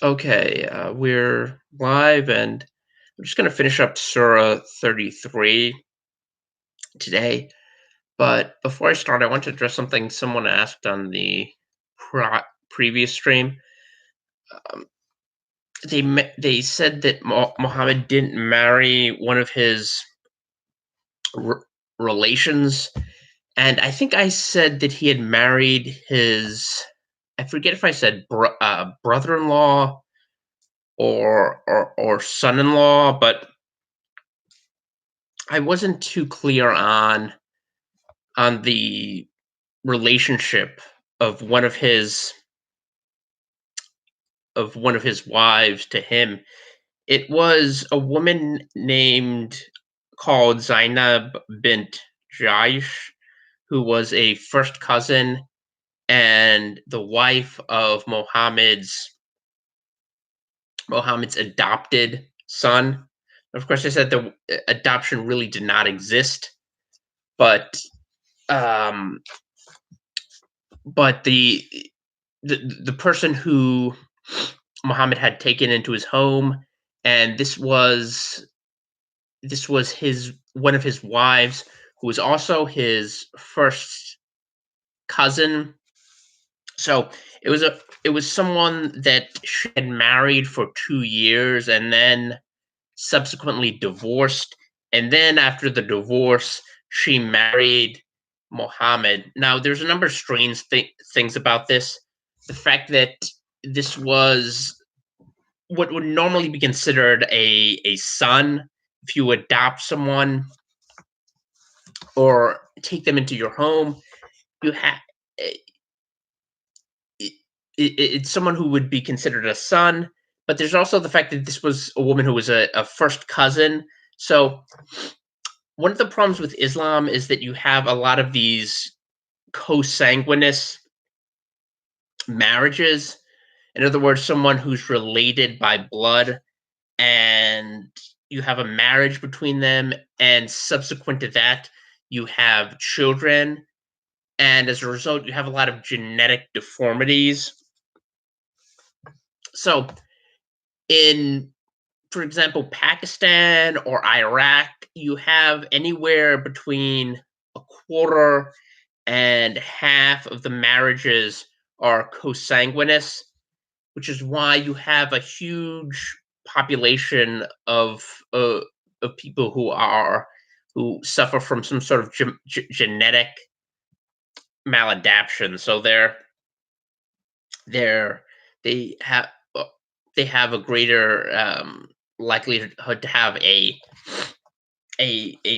Okay, we're live, and we're just going to finish up Surah 33 today. But before I start, I want to address something someone asked on the previous stream. Um, they said that Muhammad didn't marry one of his r- relations, and I think I said that he had married his. I forget if I said brother-in-law or son-in-law, but I wasn't too clear on the relationship of one of his wives to him. It was a woman named called Zainab bint Jaish, who was a first cousin and the wife of Mohammed's adopted son. Of course, I said the adoption really did not exist, but um, but the person who Muhammad had taken into his home, and this was his one of his wives, who was also his first cousin. So it was someone that she had married for 2 years and then subsequently divorced, and then after the divorce, she married Muhammad. Now, there's a number of strange things about this. The fact that this was what would normally be considered a son if you adopt someone or take them into your home. You have it, it's someone who would be considered a son, but there's also the fact that this was a woman who was a first cousin. So one of the problems with Islam is that you have a lot of these consanguineous marriages. In other words, someone who's related by blood, and you have a marriage between them, and subsequent to that, you have children, and as a result, you have a lot of genetic deformities. So, in, for example, Pakistan or Iraq, you have anywhere between a quarter and half of the marriages are consanguineous, which is why you have a huge population of people who suffer from some sort of genetic maladaptation. So they're they have uh, they have a greater likelihood to have a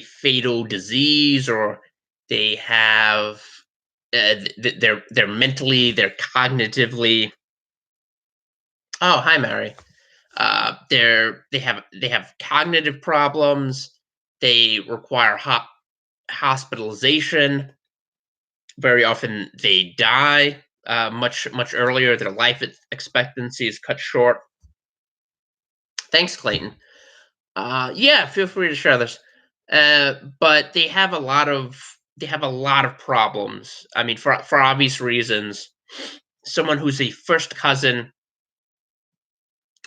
fatal disease, or they have they're mentally, they're cognitively. Oh, hi, Mary. They have cognitive problems. They require hospitalization. Very often, they die much earlier. Their life expectancy is cut short. Thanks, Clayton. Yeah, feel free to share this. But they have a lot of problems. I mean, for obvious reasons. Someone who's a first cousin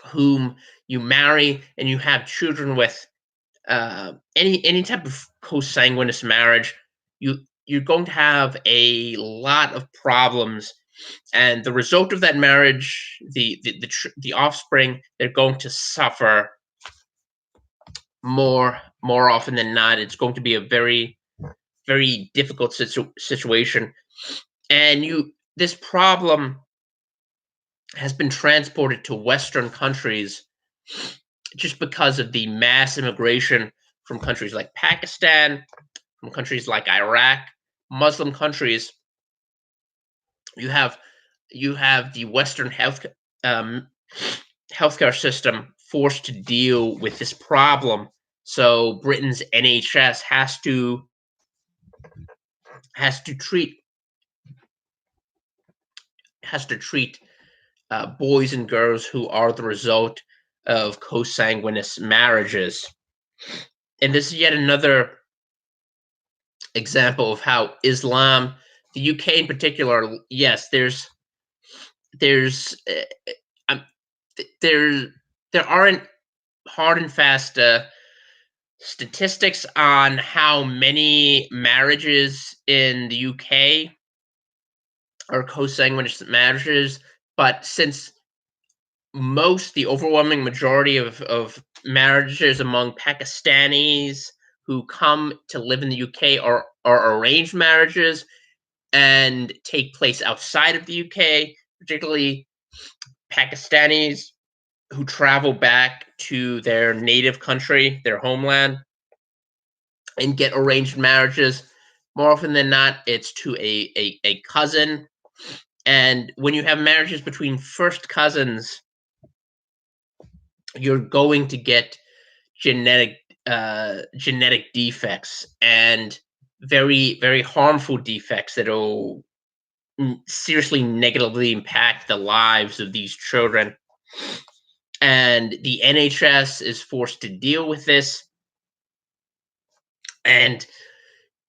whom you marry and you have children with, any type of consanguineous marriage, you're going to have a lot of problems, and the result of that marriage, the offspring, they're going to suffer more often than not. It's going to be a very difficult situation, and you this problem has been transported to Western countries just because of the mass immigration from countries like Pakistan, from countries like Iraq, Muslim countries. You have you have the Western um, healthcare system forced to deal with this problem. So Britain's NHS has to treat has to treat boys and girls who are the result of consanguineous marriages. And this is yet another example of how Islam, the UK in particular, yes, there's there there aren't hard and fast statistics on how many marriages in the UK are co-sanguineous marriages, but since the overwhelming majority of marriages among Pakistanis who come to live in the UK are arranged marriages and take place outside of the UK, particularly Pakistanis who travel back to their native country, their homeland, and get arranged marriages. More often than not, it's to a cousin. And when you have marriages between first cousins, you're going to get genetic genetic defects and very harmful defects that'll seriously negatively impact the lives of these children. And the NHS is forced to deal with this, and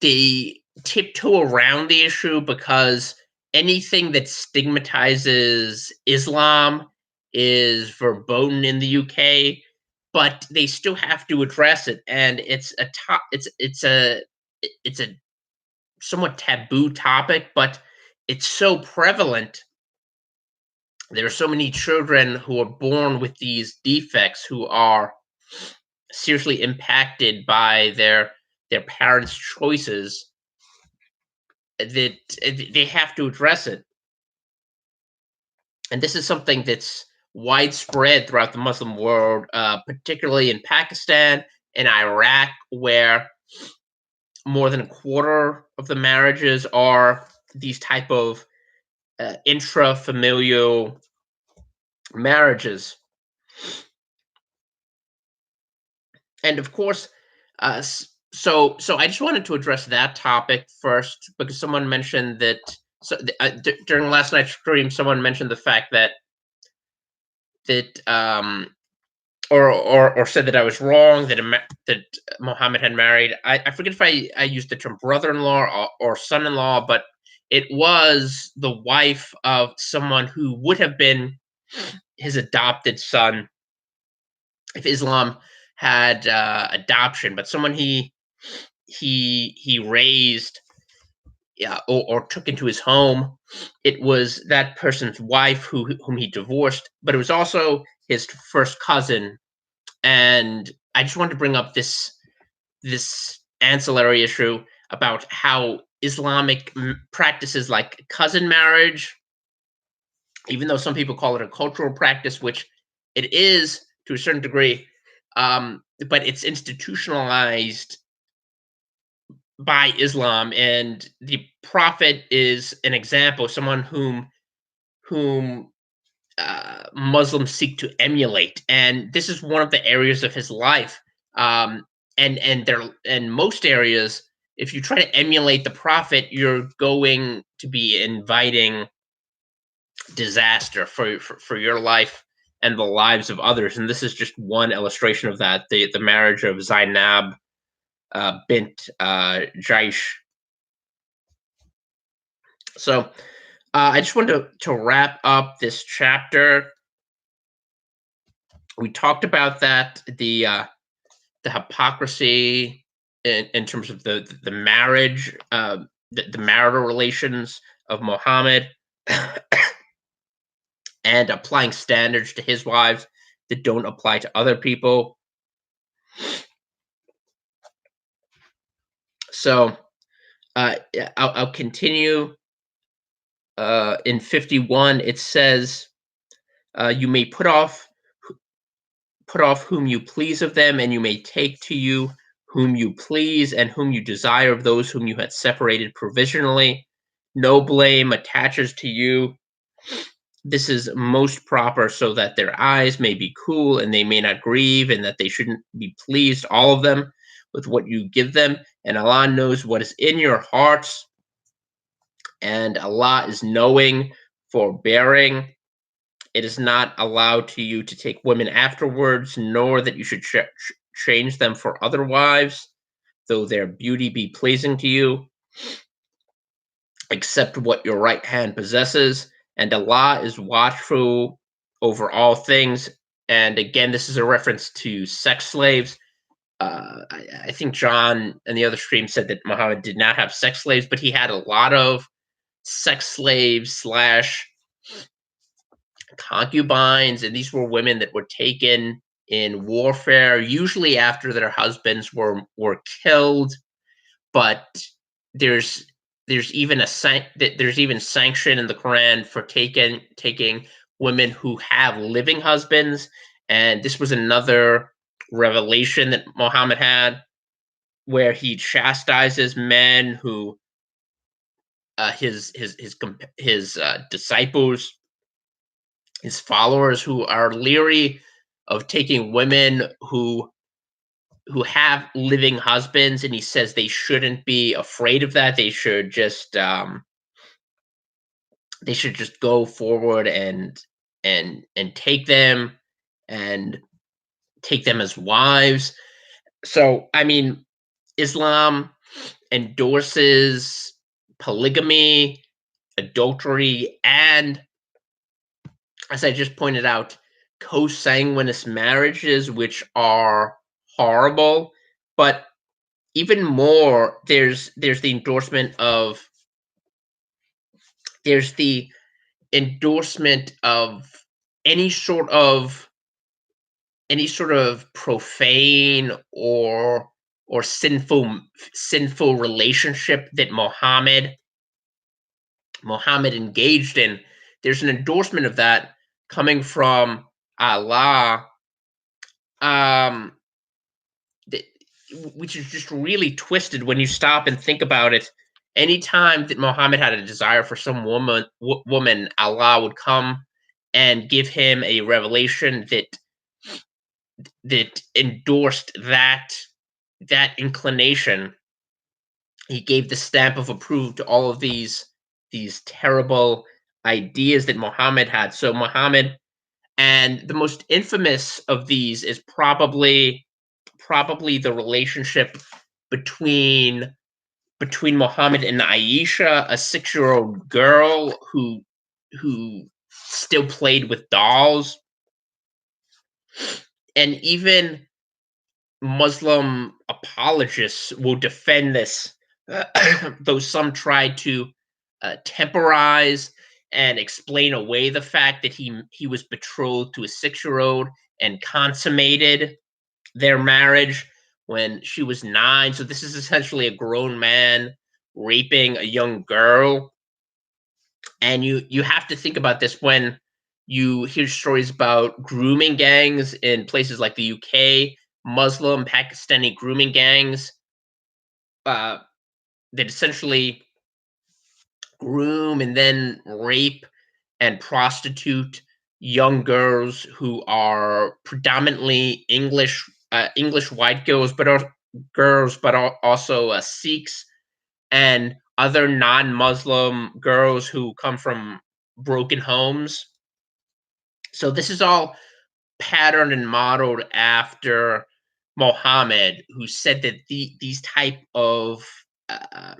they tiptoe around the issue because anything that stigmatizes Islam is verboten in the UK, but they still have to address it, and it's a somewhat taboo topic, but it's so prevalent. There are so many children who are born with these defects who are seriously impacted by their parents' choices that they have to address it. And this is something that's widespread throughout the Muslim world, particularly in Pakistan and Iraq, where more than a quarter of the marriages are these type of intrafamilial marriages. And of course, so I just wanted to address that topic first because someone mentioned that. So during last night's stream, someone mentioned the fact that or said that I was wrong that Muhammad had married. I forget if I used the term brother-in-law or son-in-law, but it was the wife of someone who would have been his adopted son if Islam had adoption, but someone he raised, yeah, or took into his home. It was that person's wife whom he divorced, but it was also his first cousin. And I just wanted to bring up this ancillary issue about how Islamic practices like cousin marriage, even though some people call it a cultural practice, which it is to a certain degree, but it's institutionalized by Islam, and the Prophet is an example, someone whom Muslims seek to emulate, and this is one of the areas of his life. And there, in most areas, if you try to emulate the Prophet, you're going to be inviting disaster for your life and the lives of others. And this is just one illustration of that: the marriage of Zainab bint Jaish. So I just wanted to wrap up this chapter. We talked about that the hypocrisy in terms of the marriage, the marital relations of Muhammad, and applying standards to his wives that don't apply to other people. So I'll continue. In 51, it says, "You may put off whom you please of them, and you may take to you whom you please, and whom you desire of those whom you had separated provisionally. No blame attaches to you. This is most proper, so that their eyes may be cool, and they may not grieve, and that they shouldn't be pleased, all of them, with what you give them. And Allah knows what is in your hearts, and Allah is knowing, forbearing. It is not allowed to you to take women afterwards, nor that you should change them for other wives, though their beauty be pleasing to you, except what your right hand possesses. And Allah is watchful over all things. And again, this is a reference to sex slaves. I think John and the other stream said that Muhammad did not have sex slaves, but he had a lot of sex slaves slash concubines, and these were women that were taken in warfare, usually after their husbands were killed. But there's there's even there's even sanction in the Quran for taking women who have living husbands, and this was another revelation that Muhammad had, where he chastises men who his disciples, his followers, who are leery of taking women who have living husbands, and he says they shouldn't be afraid of that. They should just go forward and take them and take them as wives. So I mean, Islam endorses polygamy, adultery, and, as I just pointed out, consanguineous marriages, which are horrible. But even more, there's the endorsement of there's the endorsement of any sort of any sort of profane or sinful relationship that Muhammad engaged in. There's an endorsement of that coming from Allah, um, th- which is just really twisted when you stop and think about it. Anytime that Muhammad had a desire for some woman, Allah would come and give him a revelation that endorsed that inclination. He gave the stamp of approval to all of these terrible ideas that Muhammad had. So Muhammad, and the most infamous of these is probably the relationship between Muhammad and Aisha, a 6-year old girl who still played with dolls. And even Muslim apologists will defend this, though some try to temporize and explain away the fact that he was betrothed to a 6-year-old and consummated their marriage when she was 9. So this is essentially a grown man raping a young girl. And you have to think about this when you hear stories about grooming gangs in places like the UK, Muslim Pakistani grooming gangs, uh, that essentially groom and then rape and prostitute young girls who are predominantly English white girls, but also Sikhs and other non-Muslim girls who come from broken homes. So this is all patterned and modeled after Mohammed, who said that these type of uh,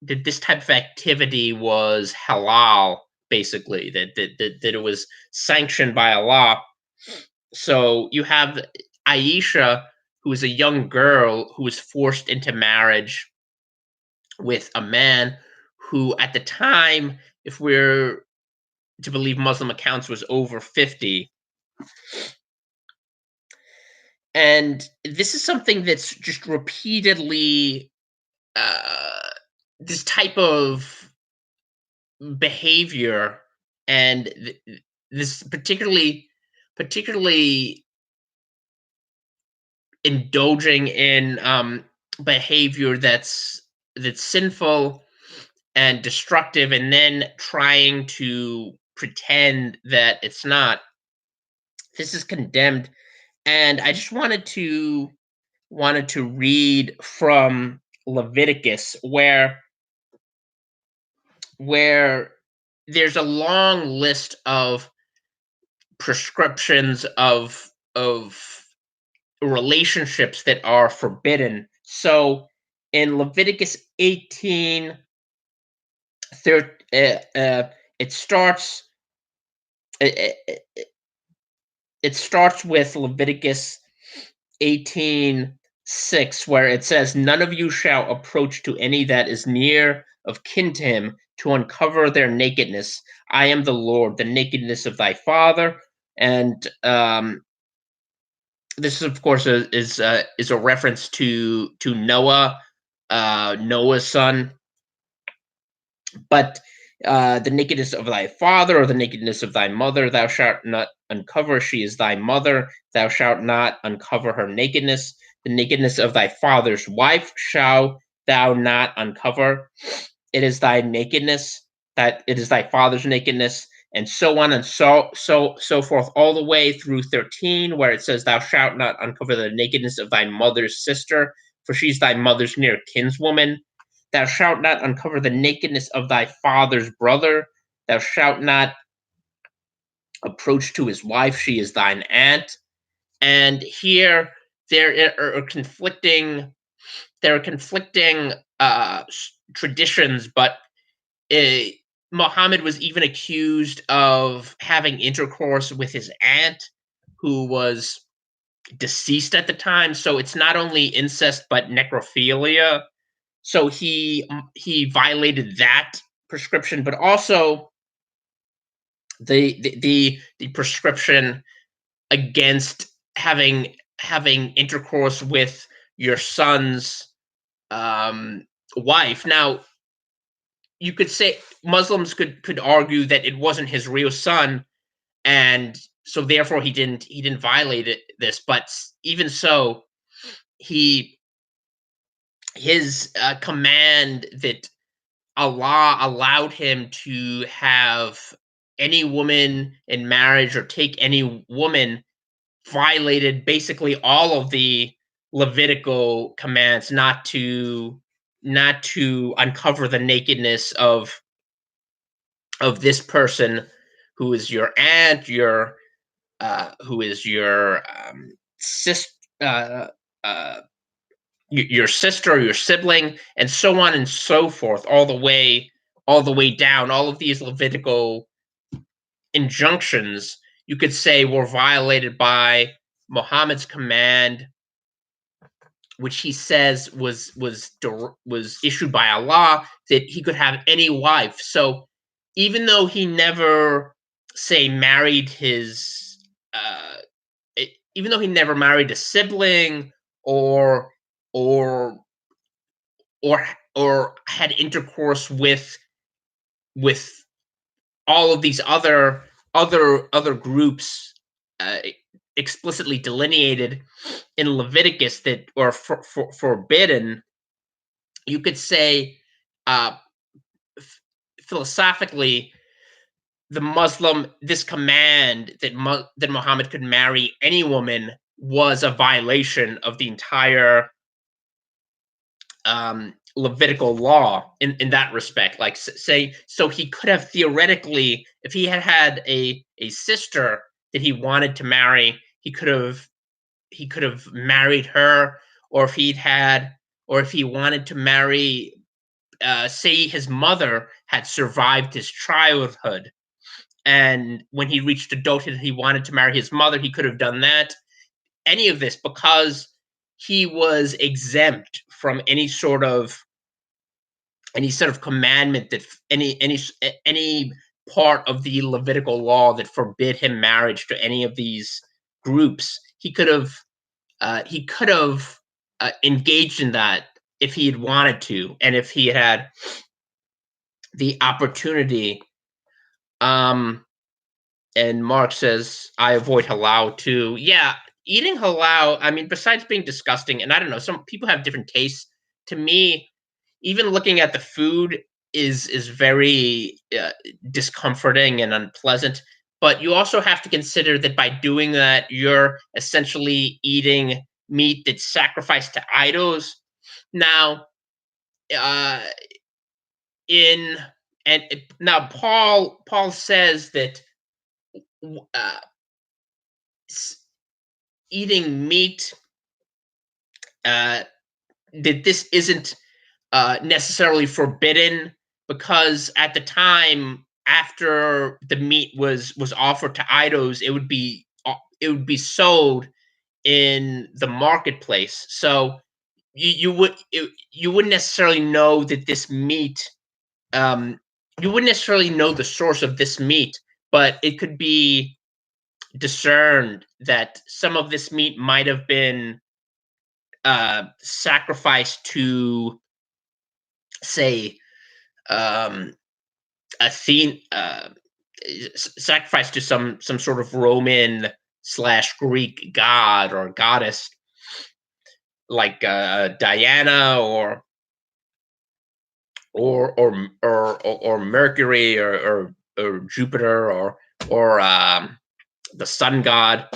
that this type of activity was halal, basically that it was sanctioned by Allah. So you have Aisha, who is a young girl who was forced into marriage with a man who, at the time, if we're to believe Muslim accounts, was over 50. And this is something that's just repeatedly, uh, this type of behavior, and this particularly indulging in behavior that's sinful and destructive, and then trying to pretend that it's not. This is condemned, and I just wanted to read from Leviticus, where there's a long list of prescriptions of relationships that are forbidden. So in Leviticus 18, it starts. it starts with Leviticus 18:6, where it says, "None of you shall approach to any that is near of kin to him to uncover their nakedness. I am the Lord, the nakedness of thy father." And this, of course, is a reference to Noah, Noah's son. But the nakedness of thy father or the nakedness of thy mother thou shalt not uncover. She is thy mother. Thou shalt not uncover her nakedness. The nakedness of thy father's wife shalt thou not uncover. It is thy nakedness, that it is thy father's nakedness, and so on and so forth, all the way through 13, where it says, "Thou shalt not uncover the nakedness of thy mother's sister, for she's thy mother's near kinswoman. Thou shalt not uncover the nakedness of thy father's brother. Thou shalt not approach to his wife; she is thine aunt." And here there are conflicting traditions, but uh, Muhammad was even accused of having intercourse with his aunt, who was deceased at the time. So it's not only incest but necrophilia. So he violated that prescription, but also the prescription against having intercourse with your son's wife. Now, you could say Muslims could argue that it wasn't his real son, and so therefore he didn't violate this. But even so, he his command that Allah allowed him to have any woman in marriage or take any woman violated basically all of the Levitical commands not to uncover the nakedness of this person who is your aunt, your who is your sis, uh, uh, your sister, your sibling, and so on and so forth, all the way down. All of these Levitical injunctions, you could say, were violated by Muhammad's command, which he says was issued by Allah, that he could have any wife. So even though he never, say, married his, uh, even though he never married a sibling, or or or or had intercourse with all of these other groups, uh, explicitly delineated in Leviticus, that or forbidden, you could say, uh, philosophically, the Muslim this command that Muhammad could marry any woman was a violation of the entire Levitical law in that respect. Like, say, so he could have theoretically, if he had had a sister that he wanted to marry, he could have married her. Or if he wanted to marry, say his mother had survived his childhood, and when he reached adulthood he wanted to marry his mother, he could have done that. Any of this, because he was exempt from any sort of commandment, that any part of the Levitical law that forbid him marriage to any of these groups. He could have engaged in that if he had wanted to, and if he had the opportunity. Um, and Mark says, "I avoid halal too." Yeah, eating halal. I mean, besides being disgusting, and I don't know, some people have different tastes. To me, even looking at the food is very discomforting and unpleasant. But you also have to consider that by doing that, you're essentially eating meat that's sacrificed to idols. Now, uh, in and now Paul says that uh, eating meat, uh, that this isn't necessarily forbidden, because at the time, after the meat was offered to idols, it would be it would be sold in the marketplace. So you wouldn't necessarily know that this meat, um, you wouldn't necessarily know the source of this meat, but it could be discerned that some of this meat might have been sacrificed to, say, um, Athene, sacrificed to some sort of Roman slash Greek god or goddess, like Diana or Mercury or Jupiter or the sun god.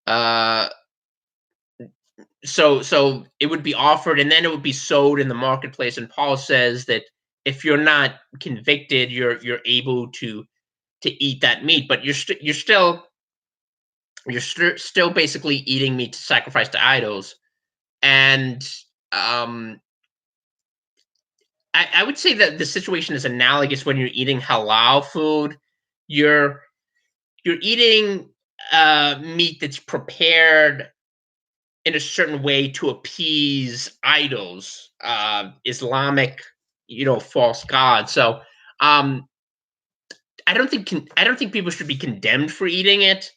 Uh, so it would be offered and then it would be sold in the marketplace. And Paul says that if you're not convicted, you're able to eat that meat, but you're still basically eating meat to sacrifice to idols. And um, I would say that the situation is analogous when you're eating halal food. You're you're eating meat that's prepared in a certain way to appease idols, Islamic, false gods. So um, I don't think people should be condemned for eating it,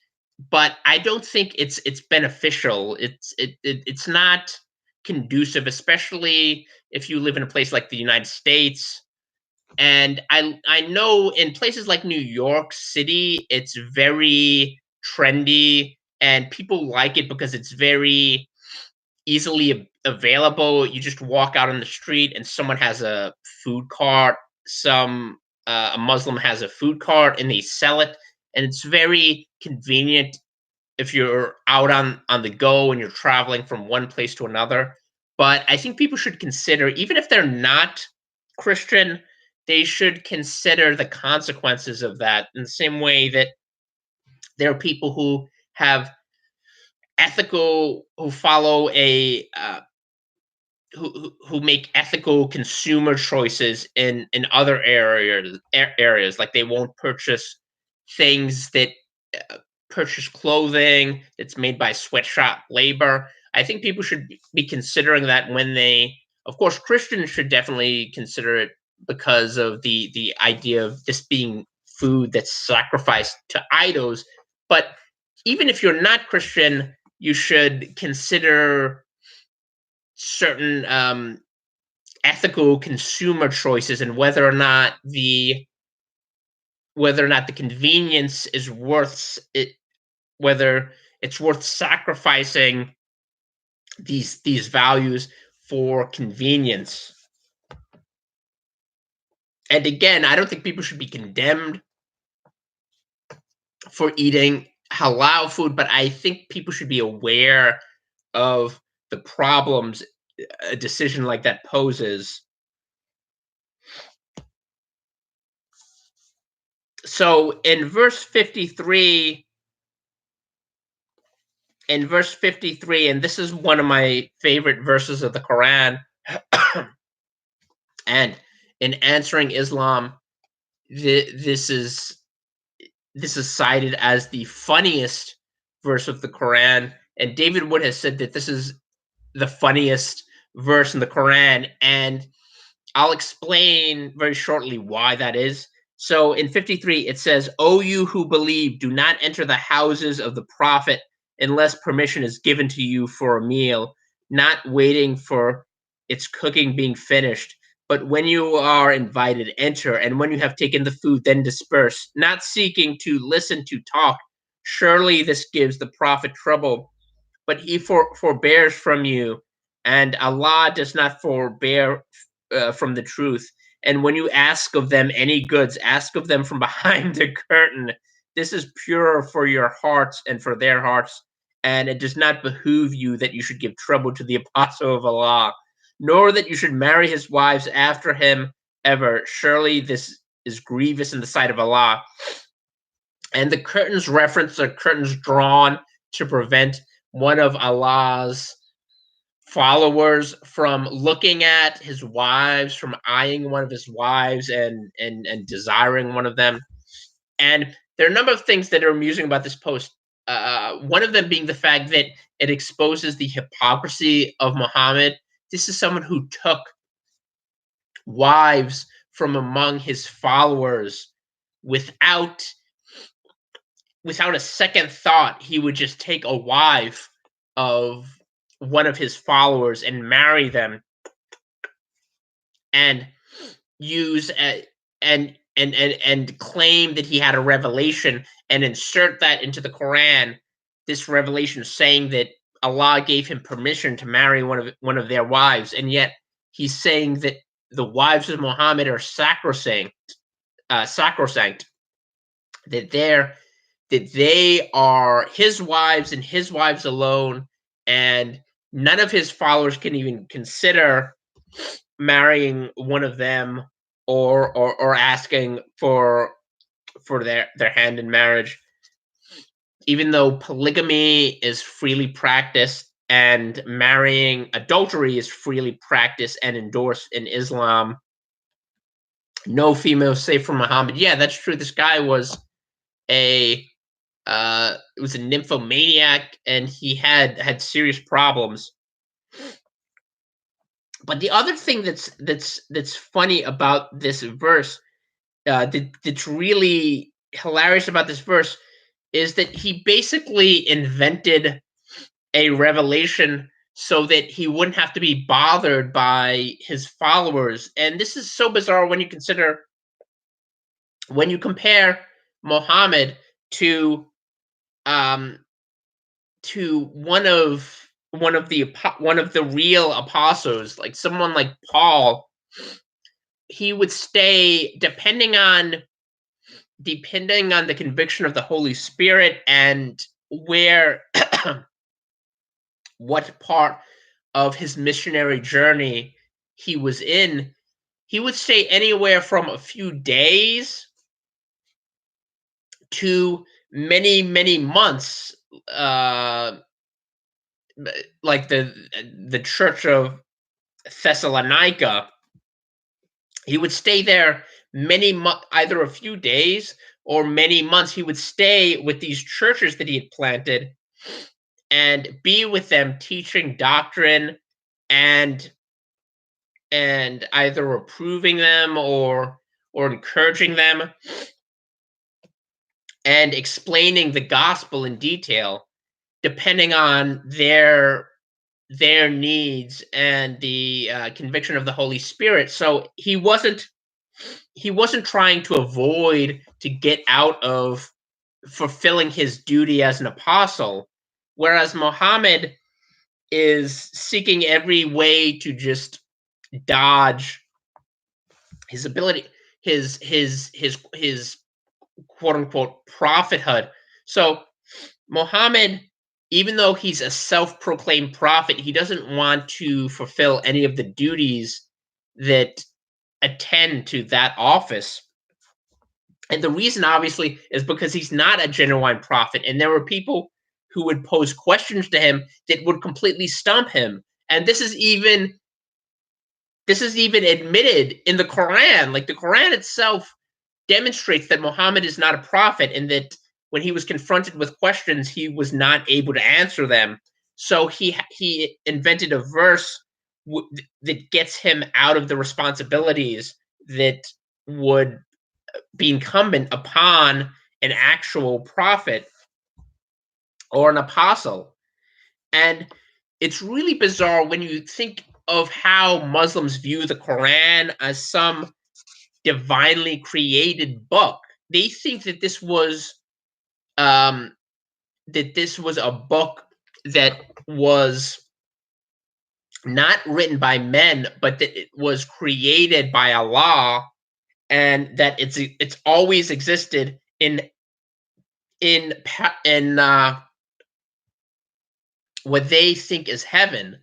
but I don't think it's beneficial. It's not conducive, especially if you live in a place like the United States. And I know in places like New York City, it's very trendy and people like it because it's very easily available. You just walk out on the street and someone has a food cart. A Muslim has a food cart and they sell it, and it's very convenient if you're out on the go and you're traveling from one place to another. But I think people should consider, even if they're not Christian, they should consider the consequences of that in the same way that there are people who have who follow who make ethical consumer choices in other areas, like they won't things that uh, purchase clothing that's made by sweatshop labor. I think people should be considering that when they, of course, Christians should definitely consider it because of the idea of this being food that's sacrificed to idols. But even if you're not Christian, you should consider certain ethical consumer choices and whether or not the convenience is worth it, whether it's worth sacrificing these values for convenience. And again, I don't think people should be condemned for eating halal food, but I think people should be aware of the problems a decision like that poses. So in verse 53, and this is one of my favorite verses of the Quran, and in answering Islam, this is cited as the funniest verse of the Quran. And David Wood has said that this is the funniest verse in the Quran, and I'll explain very shortly why that is. So in 53, it says, "O you who believe, do not enter the houses of the Prophet unless permission is given to you for a meal, not waiting for its cooking being finished. But when you are invited, enter, and when you have taken the food, then disperse, not seeking to listen to talk. Surely this gives the Prophet trouble, but he forbears from you, and Allah does not forbear from the truth. And when you ask of them any goods, ask of them from behind the curtain. This is pure for your hearts and for their hearts, and it does not behoove you that you should give trouble to the apostle of Allah, nor that you should marry his wives after him ever. Surely this is grievous in the sight of Allah." And the curtains reference are curtains drawn to prevent one of Allah's followers from looking at his wives, from eyeing one of his wives and desiring one of them. And there are a number of things that are amusing about this post. one of them being the fact that it exposes the hypocrisy of Muhammad. This is someone who took wives from among his followers without a second thought. He would just take a wife of one of his followers and marry them, and use a, and claim that he had a revelation and insert that into the Quran. This revelation saying that Allah gave him permission to marry one of their wives, and yet he's saying that the wives of Muhammad are sacrosanct, that they are his wives and his wives alone, and none of his followers can even consider marrying one of them, or asking for their hand in marriage, even though polygamy is freely practiced and marrying adultery is freely practiced and endorsed in Islam. No female safe from Muhammad. Yeah, that's true. This guy was a nymphomaniac, and he had serious problems. But the other thing that's funny about this verse, that's really hilarious about this verse, is that he basically invented a revelation so that he wouldn't have to be bothered by his followers. And this is so bizarre when you compare Muhammad to one of the real apostles, like someone like Paul. He would stay, depending on the conviction of the Holy Spirit and where what part of his missionary journey he was in, he would stay anywhere from a few days to many months, like the church of Thessalonica. He would stay there either a few days or many months. He would stay with these churches that he had planted and be with them, teaching doctrine and either approving them or encouraging them and explaining the gospel in detail, depending on their needs and the conviction of the Holy Spirit. So he wasn't trying to avoid to get out of fulfilling his duty as an apostle, whereas Muhammad is seeking every way to just dodge his ability, his quote unquote prophethood. So Muhammad, even though he's a self-proclaimed prophet, he doesn't want to fulfill any of the duties that attend to that office. And the reason, obviously, is because he's not a genuine prophet. And there were people who would pose questions to him that would completely stump him. And this is even admitted in the Quran. Like, the Quran itself demonstrates that Muhammad is not a prophet, and that when he was confronted with questions, he was not able to answer them. So he invented a verse that gets him out of the responsibilities that would be incumbent upon an actual prophet or an apostle. And it's really bizarre when you think of how Muslims view the Quran as some divinely created book. They think that this was a book that was not written by men, but that it was created by Allah, and that it's always existed in what they think is heaven,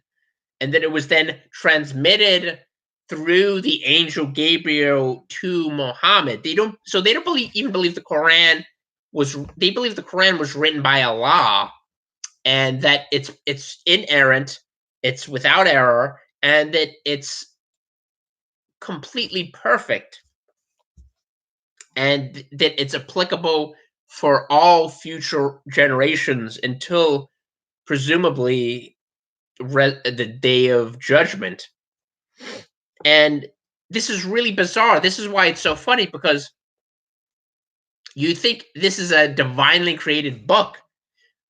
and that it was then transmitted through the angel Gabriel to Muhammad. They don't even believe the Quran was. They believe the Quran was written by Allah, and that it's inerrant, it's without error, and that it's completely perfect, and that it's applicable for all future generations until presumably the day of judgment. And this is really bizarre. This is why it's so funny, because you think this is a divinely created book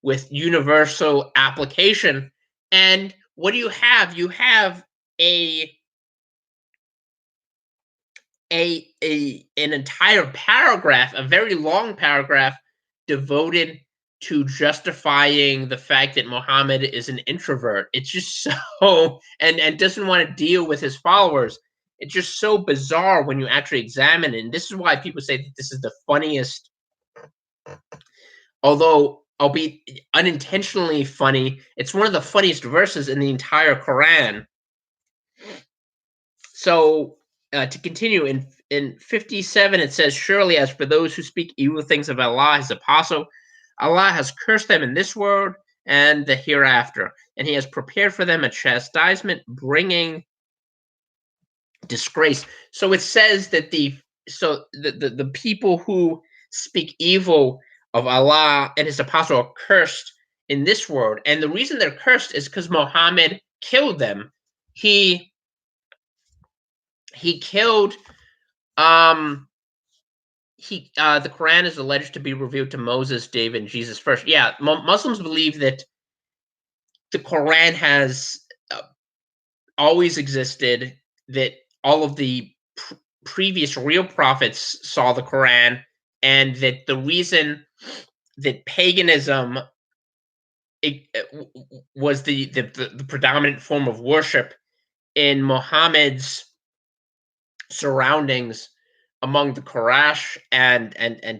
with universal application, and what do you have? You have a an entire paragraph, a very long paragraph, devoted to justifying the fact that Muhammad is an introvert. It's just so and doesn't want to deal with his followers. It's just so bizarre when you actually examine it. And this is why people say that this is the funniest, although albeit unintentionally funny, it's one of the funniest verses in the entire Quran. So to continue, in 57 it says, "Surely as for those who speak evil things of Allah, His apostle, Allah has cursed them in this world and the hereafter, and He has prepared for them a chastisement bringing disgrace." So it says that the people who speak evil of Allah and His apostle are cursed in this world, and the reason they're cursed is because Muhammad killed them. He killed the Quran is alleged to be revealed to Moses, David, and Jesus first. Yeah, Muslims believe that the Quran has always existed, that all of the previous real prophets saw the Quran, and that the reason that paganism was the predominant form of worship in Muhammad's surroundings among the Quraysh and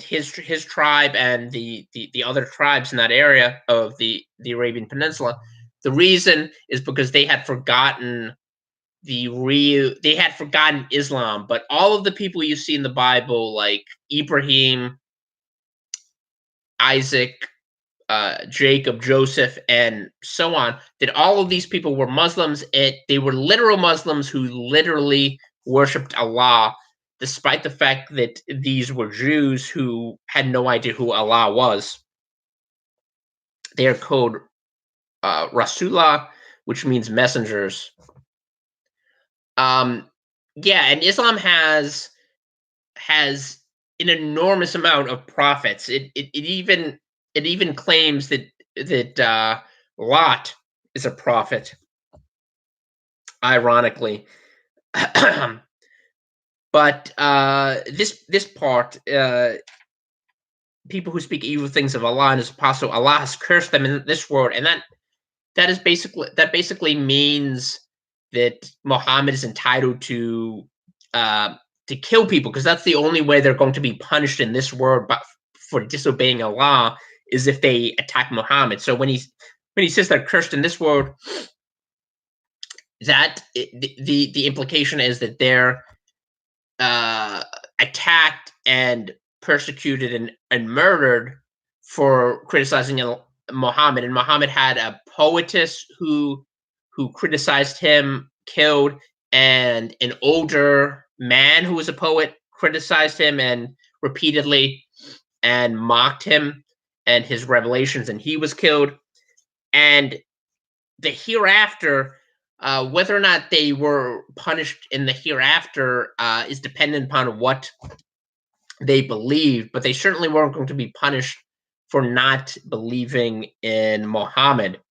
his tribe and the other tribes in that area of the Arabian Peninsula. The reason is because they had forgotten Islam. But all of the people you see in the Bible, like Ibrahim, Isaac, Jacob, Joseph, and so on, that all of these people were Muslims. They were literal Muslims who literally worshipped Allah, despite the fact that these were Jews who had no idea who Allah was. They are called Rasulah, which means messengers. Yeah, and Islam has an enormous amount of prophets. It even claims that Lot is a prophet, ironically. But this part, people who speak evil things of Allah and His apostle, Allah has cursed them in this world, and that basically means that Muhammad is entitled to kill people, because that's the only way they're going to be punished in this world, but for disobeying Allah, is if they attack Muhammad. So when he says they're cursed in this world, that the implication is that they're attacked and persecuted and murdered for criticizing Muhammad. And Muhammad had a poetess who criticized him, killed, and an older man who was a poet criticized him and repeatedly and mocked him and his revelations, and he was killed. And the hereafter, whether or not they were punished in the hereafter is dependent upon what they believe, but they certainly weren't going to be punished for not believing in Muhammad.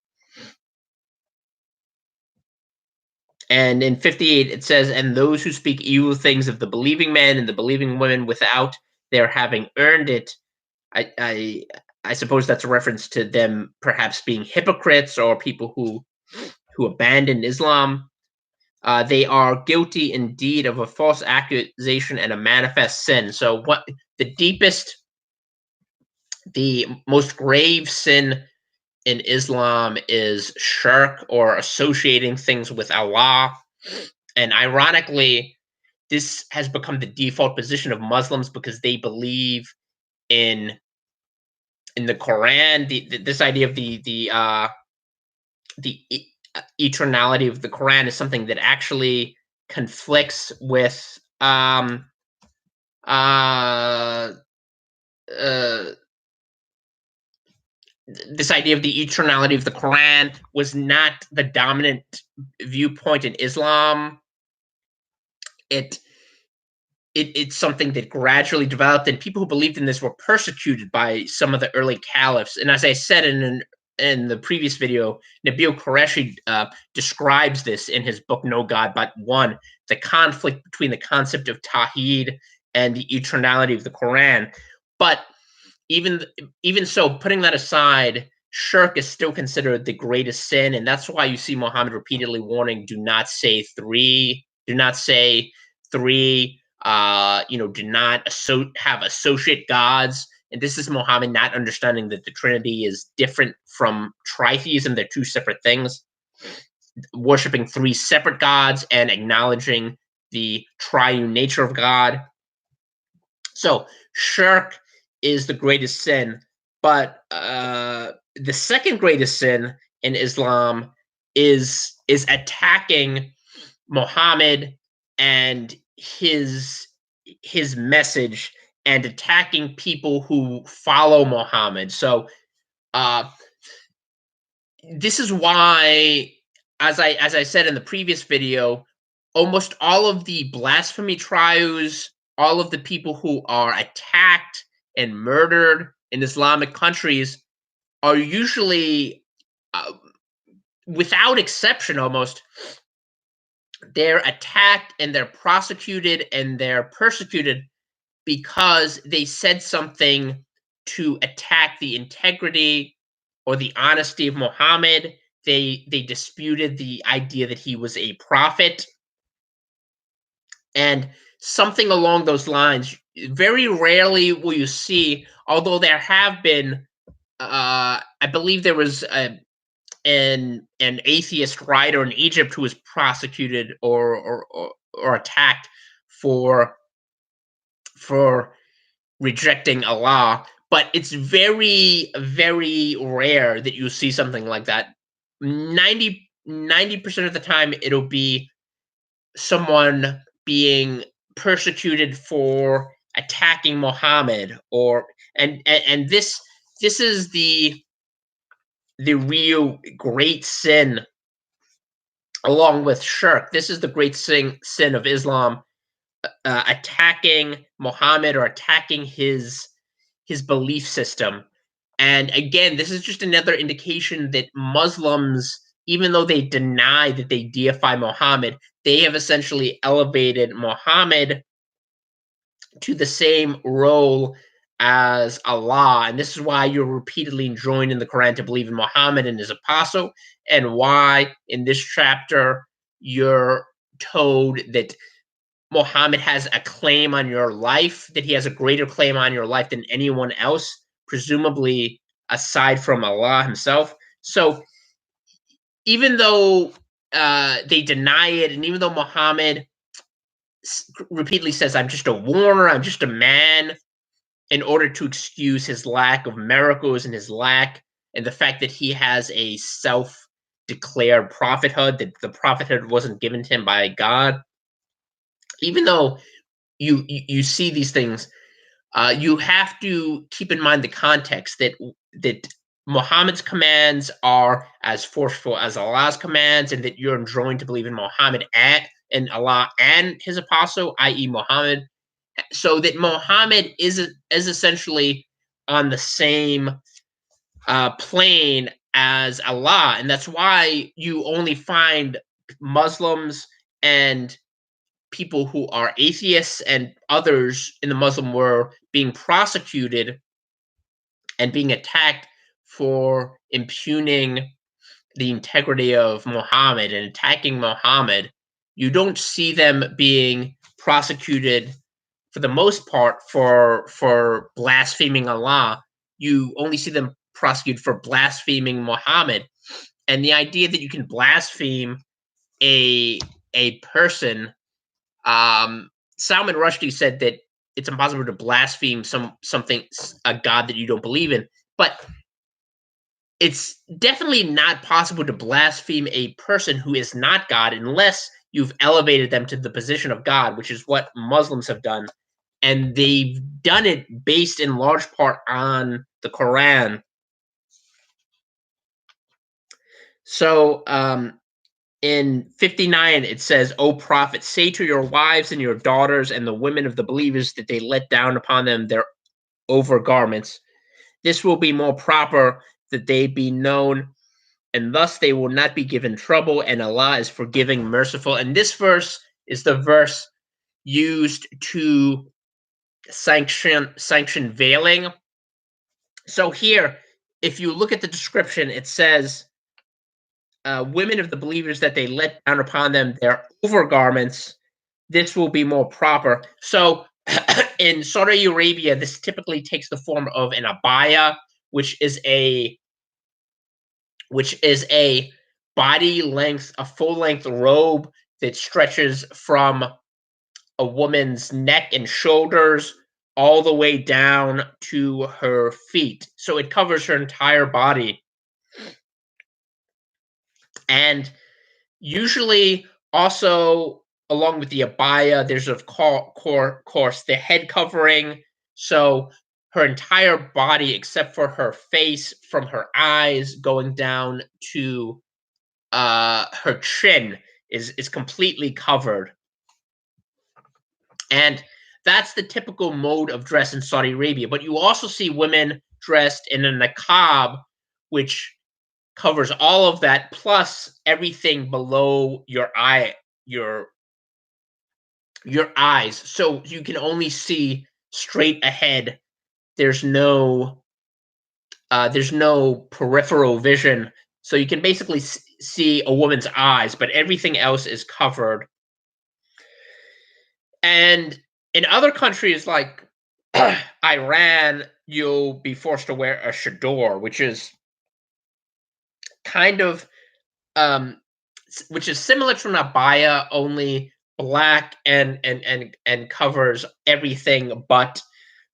And in 58, it says, "And those who speak evil things of the believing men and the believing women without their having earned it," I suppose that's a reference to them perhaps being hypocrites or people who abandoned Islam. They are guilty indeed of a false accusation and a manifest sin. So what the most grave sin in Islam is shirk, or associating things with Allah. And ironically, this has become the default position of Muslims because they believe in the Quran. This idea of the eternality of the Quran is something that actually conflicts with this idea of the eternality of the Quran was not the dominant viewpoint in Islam. It it's something that gradually developed, and people who believed in this were persecuted by some of the early caliphs. And as I said in the previous video, Nabil Qureshi describes this in his book No God But One, the conflict between the concept of Tawheed and the eternality of the Quran. But even so, putting that aside, shirk is still considered the greatest sin, and that's why you see Muhammad repeatedly warning, do not say three, do not say three, do not have associate gods. And this is Muhammad not understanding that the Trinity is different from tritheism. They're two separate things. Worshipping three separate gods and acknowledging the triune nature of God. So shirk is the greatest sin, but the second greatest sin in Islam is attacking Muhammad and his message, and attacking people who follow Muhammad. So this is why, as I said in the previous video, almost all of the blasphemy trials, all of the people who are attacked and murdered in Islamic countries are usually, without exception almost, they're attacked and they're prosecuted and they're persecuted because they said something to attack the integrity or the honesty of Muhammad. They disputed the idea that he was a prophet, and something along those lines. Very rarely will you see, although there have been, I believe there was an atheist writer in Egypt who was prosecuted or attacked for rejecting Allah, but it's very, very rare that you see something like that. 90% of the time, it'll be someone being persecuted for attacking Muhammad, and this is the real great sin, along with shirk. This is the great sin of Islam, attacking Muhammad or attacking his belief system. And again, this is just another indication that Muslims, even though they deny that they deify Muhammad, they have essentially elevated Muhammad to the same role as Allah. And this is why you're repeatedly enjoined in the Quran to believe in Muhammad and his apostle, and why in this chapter you're told that Muhammad has a claim on your life, that he has a greater claim on your life than anyone else, presumably aside from Allah himself. So even though they deny it, and even though Muhammad repeatedly says, I'm just a warner, I'm just a man, in order to excuse his lack of miracles and his lack, and the fact that he has a self-declared prophethood, that the prophethood wasn't given to him by God. Even though you see these things, you have to keep in mind the context that Muhammad's commands are as forceful as Allah's commands, and that you're enjoined to believe in Muhammad and Allah and his apostle, i.e. Muhammad, so that Muhammad is essentially on the same plane as Allah. And that's why you only find Muslims and people who are atheists and others in the Muslim world being prosecuted and being attacked for impugning the integrity of Muhammad and attacking Muhammad. You don't see them being prosecuted, for the most part, for blaspheming Allah. You only see them prosecuted for blaspheming Muhammad. And the idea that you can blaspheme a person, Salman Rushdie said that it's impossible to blaspheme a God that you don't believe in, but it's definitely not possible to blaspheme a person who is not God unless you've elevated them to the position of God, which is what Muslims have done. And they've done it based in large part on the Quran. So in 59, it says, O prophet, say to your wives and your daughters and the women of the believers that they let down upon them their overgarments. This will be more proper that they be known, and thus they will not be given trouble, and Allah is forgiving, merciful. And this verse is the verse used to sanction veiling. So here, if you look at the description, it says, women of the believers that they let down upon them their overgarments. This will be more proper. So in Saudi Arabia, this typically takes the form of an abaya, which is a body length, a full length robe that stretches from a woman's neck and shoulders all the way down to her feet. So it covers her entire body. And usually, also along with the abaya, there's of course the head covering. So her entire body, except for her face, from her eyes going down to her chin, is completely covered. And that's the typical mode of dress in Saudi Arabia. But you also see women dressed in a niqab, which covers all of that plus everything below your eyes, so you can only see straight ahead. There's no peripheral vision, so you can basically see a woman's eyes, but everything else is covered. And in other countries like Iran, you'll be forced to wear a chador, which is kind of which is similar to an abaya, only black and covers everything but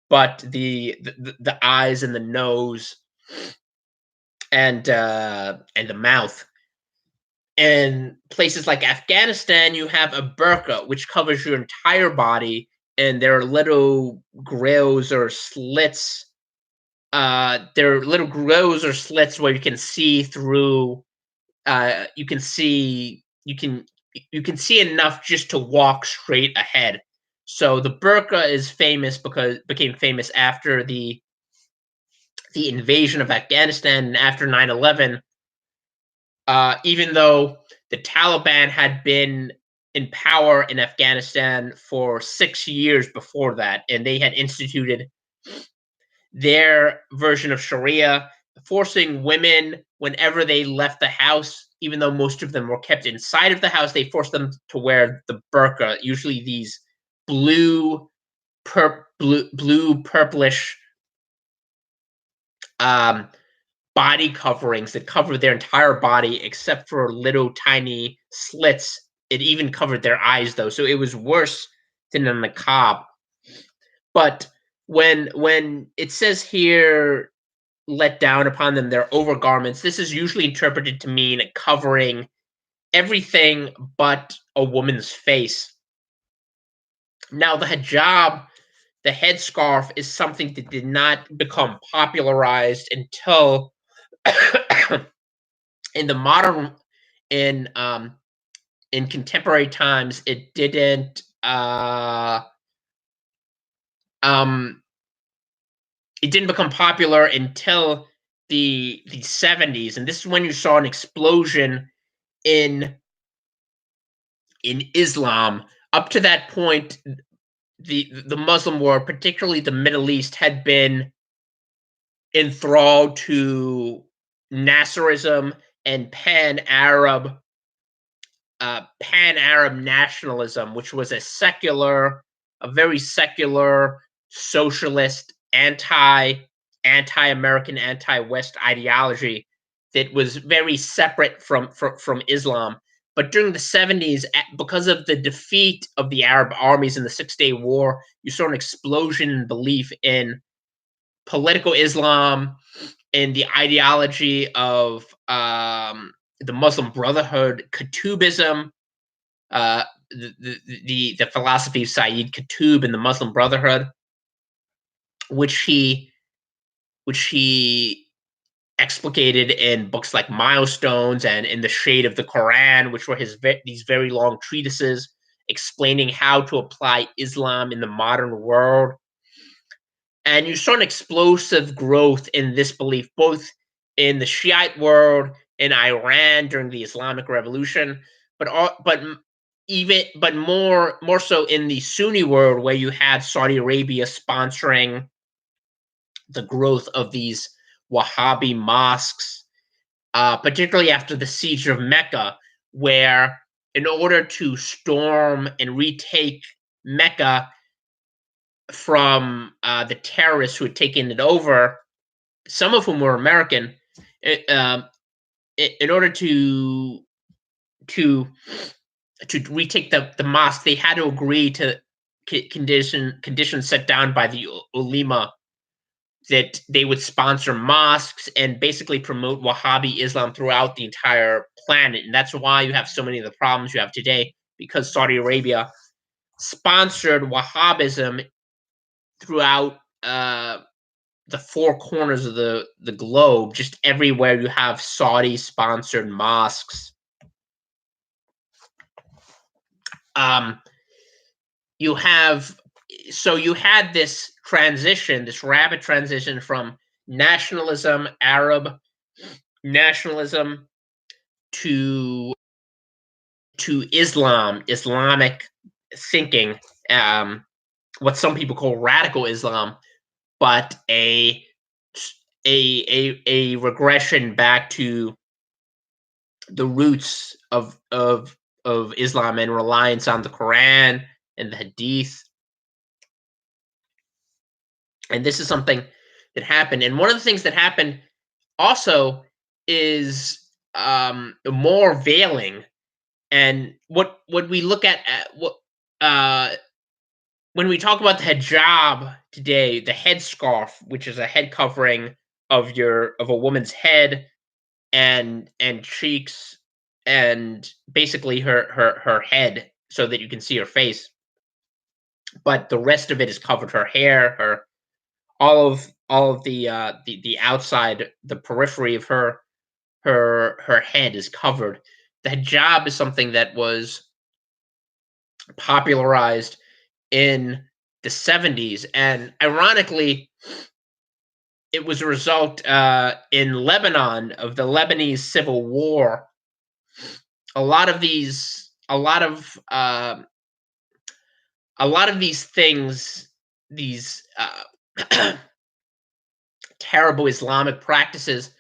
the eyes and the nose and the mouth. In places like Afghanistan, you have a burqa, which covers your entire body, and there are little grills or slits. There are little grills or slits where you can see through. You can see enough just to walk straight ahead. So the burqa is famous because became famous after the invasion of Afghanistan and after 9/11. Even though the Taliban had been in power in Afghanistan for 6 years before that, and they had instituted their version of Sharia, forcing women whenever they left the house, even though most of them were kept inside of the house, they forced them to wear the burqa, usually these blue, purplish um, body coverings that cover their entire body except for little tiny slits. It even covered their eyes, though, so it was worse than a niqab. But when it says here, let down upon them their overgarments, this is usually interpreted to mean covering everything but a woman's face. Now, the hijab, the headscarf, is something that did not become popularized until in the modern in contemporary times. It didn't it didn't become popular until the 70s, and this is when you saw an explosion in Islam. Up to that point, the Muslim world, particularly the Middle East, had been enthralled to Nasserism and pan-Arab nationalism, which was a very secular, socialist, anti-American, anti-West ideology that was very separate from Islam. But during the 70s, because of the defeat of the Arab armies in the Six-Day War, you saw an explosion in belief in political Islam, in the ideology of the Muslim Brotherhood, Qutbism, the philosophy of Sayyid Qutb and the Muslim Brotherhood, which he explicated in books like Milestones and In the Shade of the Quran, which were these very long treatises explaining how to apply Islam in the modern world. And you saw an explosive growth in this belief, both in the Shiite world, in Iran during the Islamic Revolution, but more so in the Sunni world, where you had Saudi Arabia sponsoring the growth of these Wahhabi mosques, particularly after the siege of Mecca, where in order to storm and retake Mecca from the terrorists who had taken it over, some of whom were American, it, in order to to retake the mosque, they had to agree to conditions set down by the ulema that they would sponsor mosques and basically promote Wahhabi Islam throughout the entire planet. And that's why you have so many of the problems you have today, because Saudi Arabia sponsored Wahhabism throughout the four corners of the globe. Just everywhere you have Saudi sponsored mosques. You have you had this transition, this rapid transition from nationalism, Arab nationalism, to Islam, Islamic thinking, what some people call radical Islam, but a regression back to the roots of Islam and reliance on the Quran and the Hadith. And this is something that happened. And one of the things that happened also is more veiling. And what we look at what when we talk about the hijab today, the headscarf, which is a head covering of a woman's head and cheeks and basically her head, so that you can see her face, but the rest of it is covered. Her hair, her all of the outside, the periphery of her head is covered. The hijab is something that was popularized in the 70s, and ironically, it was a result in Lebanon of the Lebanese civil war. A lot of these things, these terrible Islamic practices,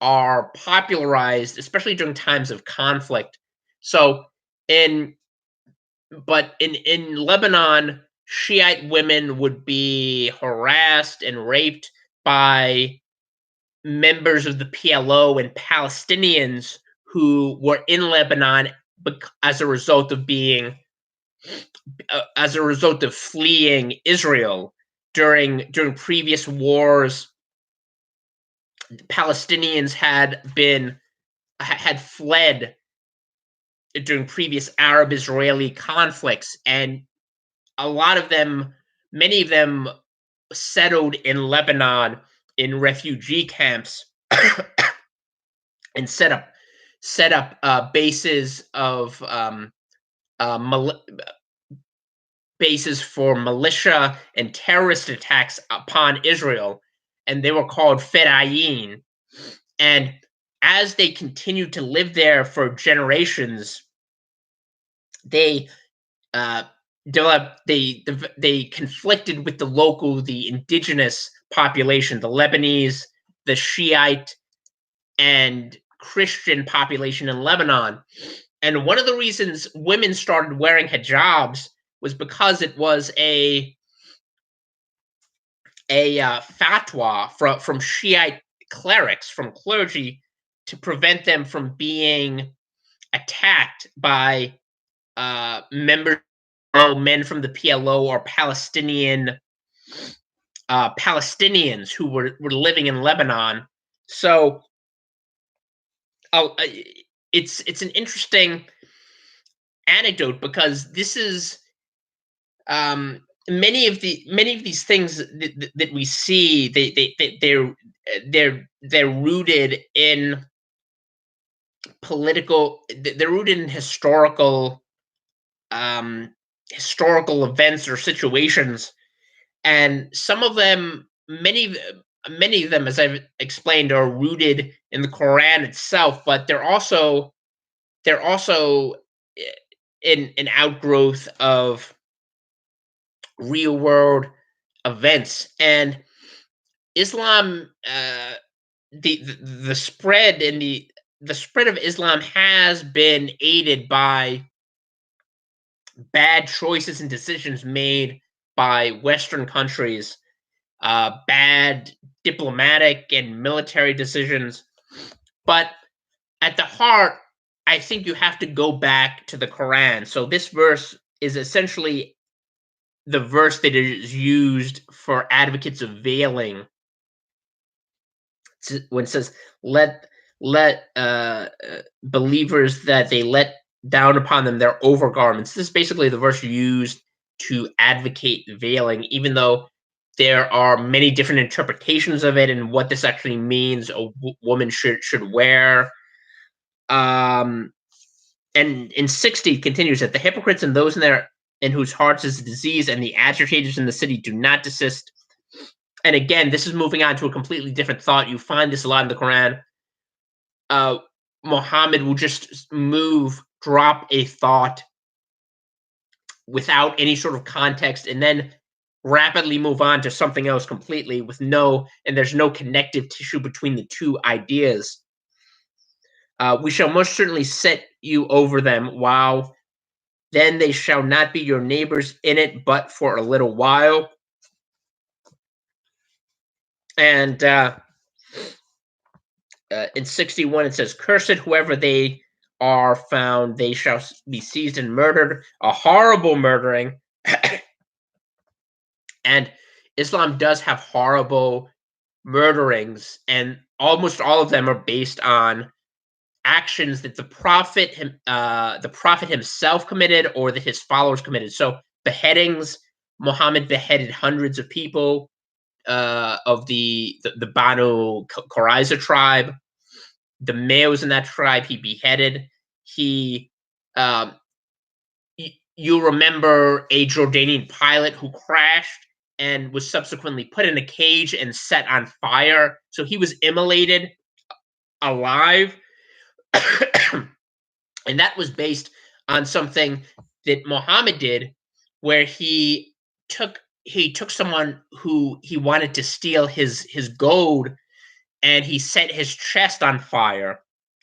are popularized, especially during times of conflict. So in Lebanon, Shiite women would be harassed and raped by members of the PLO and Palestinians who were in Lebanon as a result of fleeing Israel during previous wars. Palestinians had fled during previous Arab-Israeli conflicts, and many of them settled in Lebanon in refugee camps and set up bases of bases for militia and terrorist attacks upon Israel, and they were called Fedayeen. And as they continued to live there for generations, they conflicted with the indigenous population, the Lebanese, the Shiite, and Christian population in Lebanon. And one of the reasons women started wearing hijabs was because it was a fatwa from Shiite clerics, from clergy, to prevent them from being attacked by men from the PLO or Palestinians who were living in Lebanon. So it's an interesting anecdote, because this is many of these things that we see, they're rooted in they're rooted in um, historical events or situations, and some of them, many of them, as I've explained, are rooted in the Quran itself, but they're also in an outgrowth of real world events. And Islam, the spread in the spread of Islam has been aided by bad choices and decisions made by Western countries, bad diplomatic and military decisions. But at the heart, I think you have to go back to the Quran. So this verse is essentially the verse that is used for advocates of veiling, when it says, let believers that they let down upon them their overgarments. This is basically the verse used to advocate veiling, even though there are many different interpretations of it and what this actually means a woman should wear. um and in 60 it continues that the hypocrites and those in whose hearts is disease and the agitators in the city do not desist. And again, this is moving on to a completely different thought. You find this a lot in the Quran. uh, Muhammad will just drop a thought without any sort of context, and then rapidly move on to something else completely and there's no connective tissue between the two ideas. We shall most certainly set you over them, while then they shall not be your neighbors in it, but for a little while. And in 61 it says, cursed whoever they are found, they shall be seized and murdered, a horrible murdering. And Islam does have horrible murderings, and almost all of them are based on actions that the prophet himself committed or that his followers committed. So beheadings, Muhammad beheaded hundreds of people of the Banu Qurayza tribe. The males in that tribe he beheaded. He um, you remember a Jordanian pilot who crashed and was subsequently put in a cage and set on fire. So he was immolated alive. And that was based on something that Muhammad did, where he took someone who he wanted to steal his gold, and he set his chest on fire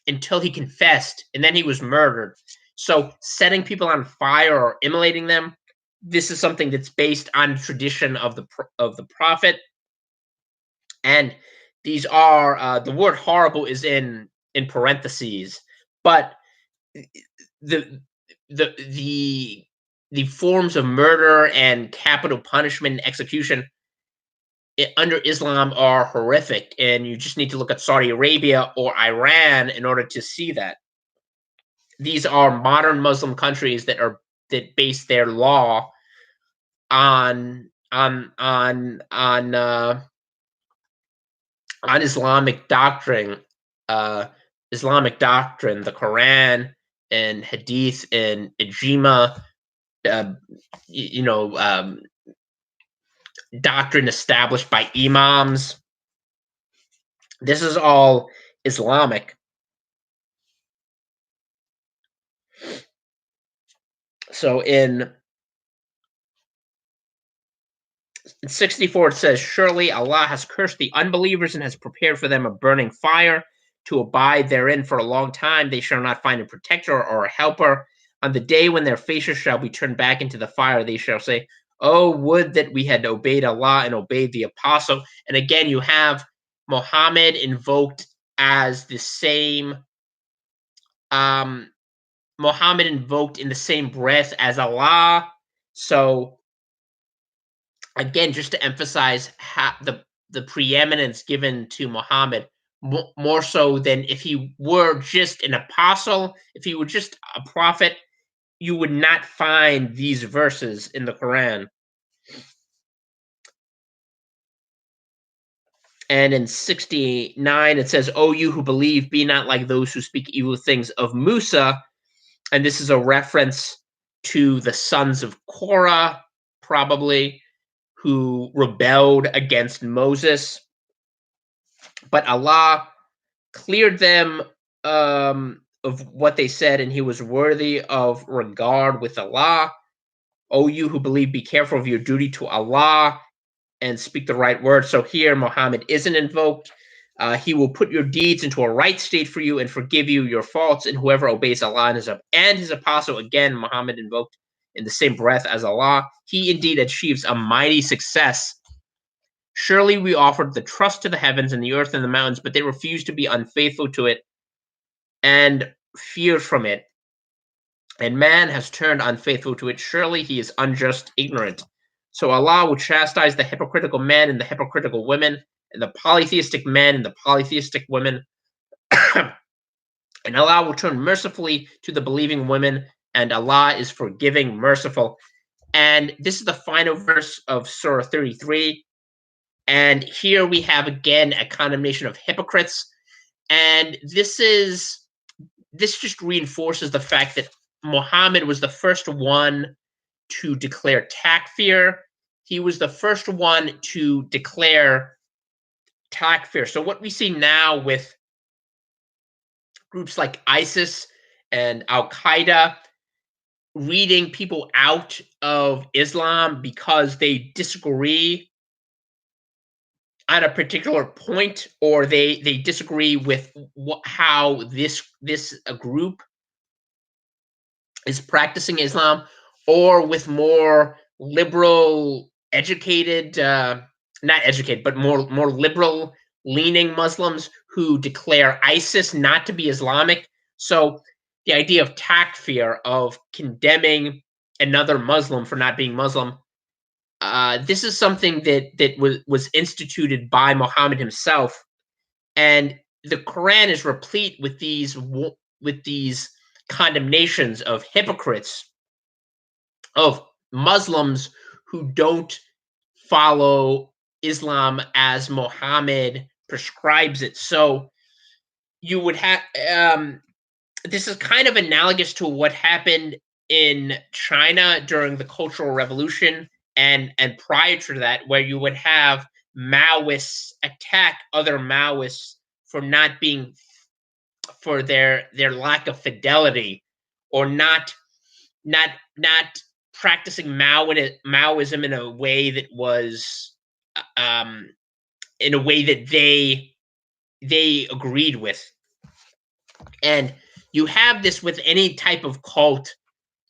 until he confessed, and then he was murdered. So setting people on fire or immolating them, this is something that's based on tradition of the prophet. And these are the word horrible is in parentheses, but the the the forms of murder and capital punishment and execution under Islam are horrific, and you just need to look at Saudi Arabia or Iran in order to see that. These are modern Muslim countries that base their law on Islamic doctrine, uh, the Quran and Hadith and Ijma, uh, you know, doctrine established by imams. This is all Islamic. So in 64 it says, surely Allah has cursed the unbelievers and has prepared for them a burning fire to abide therein for a long time. They shall not find a protector or a helper. On the day when their faces shall be turned back into the fire, they shall say, oh, would that we had obeyed Allah and obeyed the apostle. And again, you have Muhammad invoked as the same Muhammad invoked in the same breath as Allah. So again, just to emphasize how the preeminence given to Muhammad, more so than if he were just an apostle, if he were just a prophet, you would not find these verses in the Quran. And in 69, it says, "O you who believe, be not like those who speak evil things of Musa." And this is a reference to the sons of Korah, probably, who rebelled against Moses. But Allah cleared them of what they said, and he was worthy of regard with Allah. O you who believe, be careful of your duty to Allah and speak the right word. So here, Muhammad isn't invoked. He will put your deeds into a right state for you and forgive you your faults. And whoever obeys Allah and his apostle, again, Muhammad invoked in the same breath as Allah, he indeed achieves a mighty success. Surely we offered the trust to the heavens and the earth and the mountains, but they refused to be unfaithful to it and feared from it. And man has turned unfaithful to it. Surely he is unjust, ignorant. So Allah will chastise the hypocritical men and the hypocritical women, and the polytheistic men and the polytheistic women. And Allah will turn mercifully to the believing women, and Allah is forgiving, merciful. And this is the final verse of Surah 33. And here we have again a condemnation of hypocrites. And this just reinforces the fact that Muhammad was the first one to declare takfir. He was the first one to declare takfir. So what we see now with groups like ISIS and Al-Qaeda reading people out of Islam because they disagree on a particular point, or they disagree with how this group is practicing Islam, or with more liberal, educated, not educated, but more liberal leaning Muslims who declare ISIS not to be Islamic. So the idea of takfir, of condemning another Muslim for not being Muslim, this is something that was instituted by Muhammad himself, and the Quran is replete with these condemnations of hypocrites, of Muslims who don't follow Islam as Muhammad prescribes it. So you would have this is kind of analogous to what happened in China during the Cultural Revolution and prior to that, where you would have Maoists attack other Maoists for not being for their lack of fidelity, or not practicing Maoism in a way that was in a way that they agreed with. And you have this with any type of cult.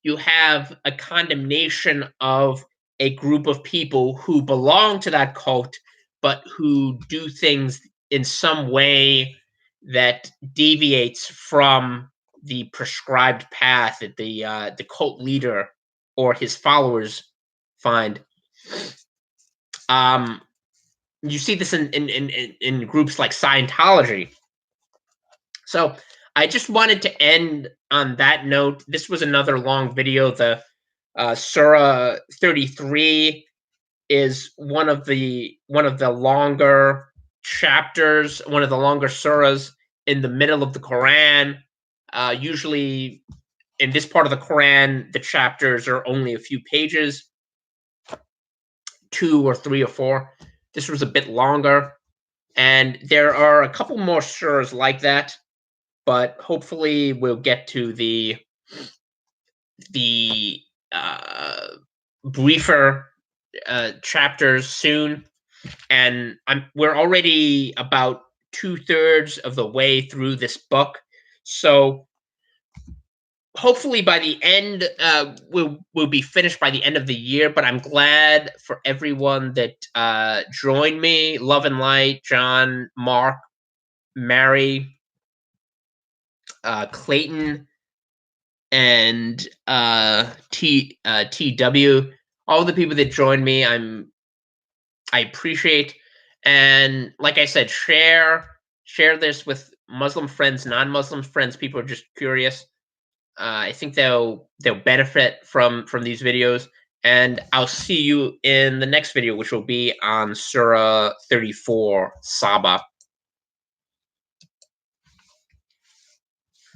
You have a condemnation of a group of people who belong to that cult, but who do things in some way that deviates from the prescribed path that the cult leader or his followers find. You see this in groups like Scientology. So I just wanted to end on that note. This was another long video. The Surah 33 is one of the longer chapters, one of the longer surahs in the middle of the Quran. Usually, in this part of the Quran, the chapters are only a few pages, 2 or 3 or 4. This was a bit longer, and there are a couple more surahs like that. But hopefully, we'll get to the briefer chapters soon, and we're already about 2/3 of the way through this book. So hopefully by the end, we'll be finished by the end of the year. But I'm glad for everyone that joined me: Love and Light, John, Mark, Mary, Clayton, and TW. All the people that joined me, I appreciate. And like I said, share this with Muslim friends, non-Muslim friends. People are just curious. I think they'll benefit from these videos. And I'll see you in the next video, which will be on Surah 34, Saba.